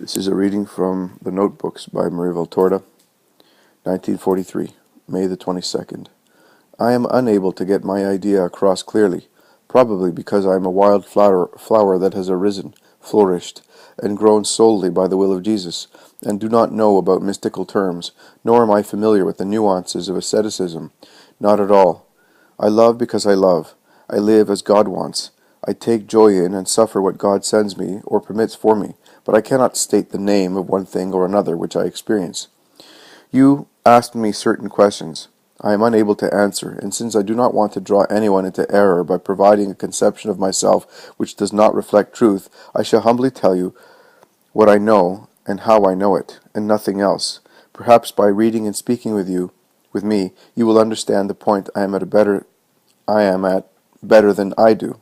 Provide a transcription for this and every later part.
This is a reading from the Notebooks by Marie Valtorta, 1943, May the 22nd. I am unable to get my idea across clearly, probably because I am a wild flower that has arisen, flourished, and grown solely by the will of Jesus, and do not know about mystical terms, nor am I familiar with the nuances of asceticism. Not at all. I love because I love. I live as God wants. I take joy in and suffer what God sends me or permits for me, but I cannot state the name of one thing or another which I experience. You asked me certain questions. I am unable to answer, and since I do not want to draw anyone into error by providing a conception of myself which does not reflect truth, I shall humbly tell you what I know and how I know it, and nothing else. Perhaps by reading and speaking with me, you will understand the point I am at better than I do.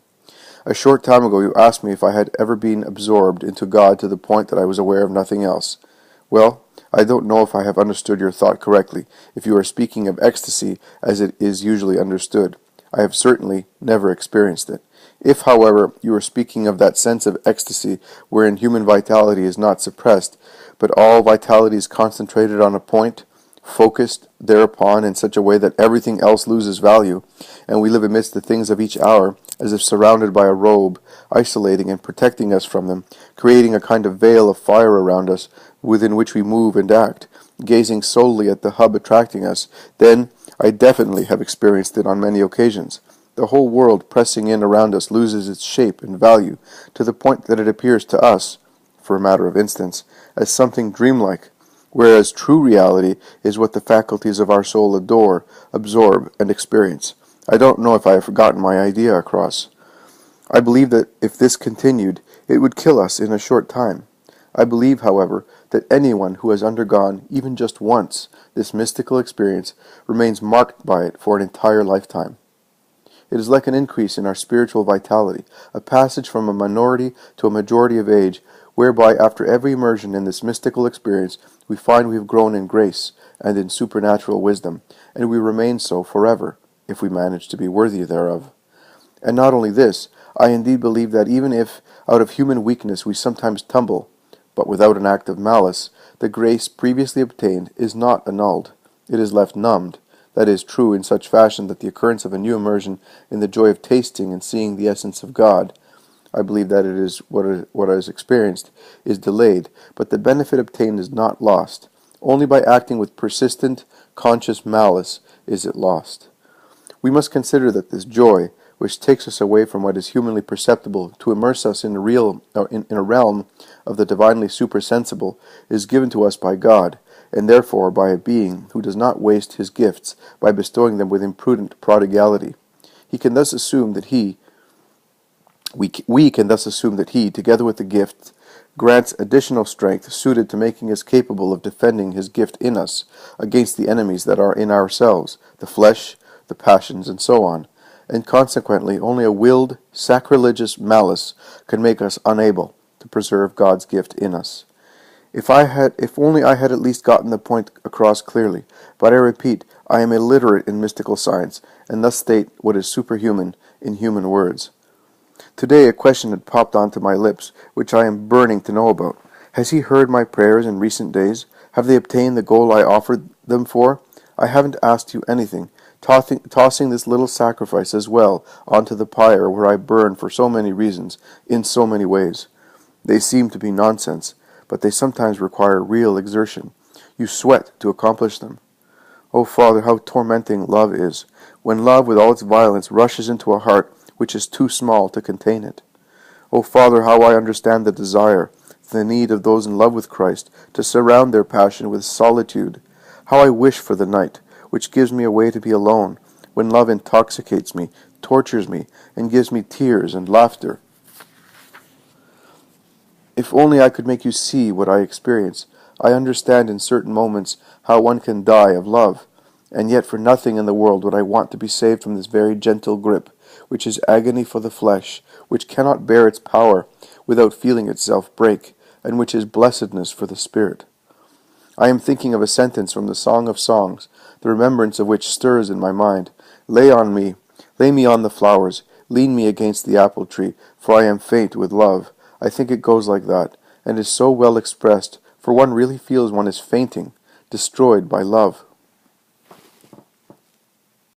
A short time ago you asked me if I had ever been absorbed into God to the point that I was aware of nothing else. Well, I don't know if I have understood your thought correctly, if you are speaking of ecstasy as it is usually understood. I have certainly never experienced it. If, however, you are speaking of that sense of ecstasy wherein human vitality is not suppressed, but all vitality is concentrated on a point, focused thereupon in such a way that everything else loses value, and we live amidst the things of each hour, as if surrounded by a robe, isolating and protecting us from them, creating a kind of veil of fire around us, within which we move and act, gazing solely at the hub attracting us, then I definitely have experienced it on many occasions. The whole world pressing in around us loses its shape and value, to the point that it appears to us, for a matter of instance, as something dreamlike, whereas true reality is what the faculties of our soul adore, absorb, and experience. I don't know if I have gotten my idea across. I believe that if this continued, it would kill us in a short time. I believe, however, that anyone who has undergone, even just once, this mystical experience remains marked by it for an entire lifetime. It is like an increase in our spiritual vitality, a passage from a minority to a majority of age, whereby after every immersion in this mystical experience we find we have grown in grace and in supernatural wisdom, and we remain so forever, if we manage to be worthy thereof. And not only this, I indeed believe that even if out of human weakness we sometimes tumble, but without an act of malice, the grace previously obtained is not annulled. It is left numbed. That is true in such fashion that the occurrence of a new immersion in the joy of tasting and seeing the essence of God, I believe that it is what is experienced, is delayed, but the benefit obtained is not lost. Only by acting with persistent, conscious malice is it lost. We must consider that this joy, which takes us away from what is humanly perceptible to immerse us in a realm of the divinely supersensible, is given to us by God, and therefore by a being who does not waste his gifts by bestowing them with imprudent prodigality. We can thus assume that he, together with the gift, grants additional strength suited to making us capable of defending his gift in us against the enemies that are in ourselves, the flesh, the passions, and so on, and consequently only a willed, sacrilegious malice can make us unable to preserve God's gift in us. If only I had at least gotten the point across clearly, but I repeat, I am illiterate in mystical science, and thus state what is superhuman in human words. Today a question had popped onto my lips, which I am burning to know about. Has he heard my prayers in recent days? Have they obtained the goal I offered them for? I haven't asked you anything, tossing this little sacrifice as well onto the pyre where I burn for so many reasons, in so many ways. They seem to be nonsense, but they sometimes require real exertion. You sweat to accomplish them. Oh, Father, how tormenting love is, when love with all its violence rushes into a heart which is too small to contain it. Oh, Father, how I understand the desire, the need of those in love with Christ to surround their passion with solitude. How I wish for the night, which gives me a way to be alone, when love intoxicates me, tortures me, and gives me tears and laughter. If only I could make you see what I experience. I understand in certain moments how one can die of love, and yet for nothing in the world would I want to be saved from this very gentle grip, which is agony for the flesh, which cannot bear its power without feeling itself break, and which is blessedness for the spirit. I am thinking of a sentence from the Song of Songs, the remembrance of which stirs in my mind. Lay me on the flowers, lean me against the apple tree, for I am faint with love. I think it goes like that, and is so well expressed, for one really feels one is fainting, destroyed by love.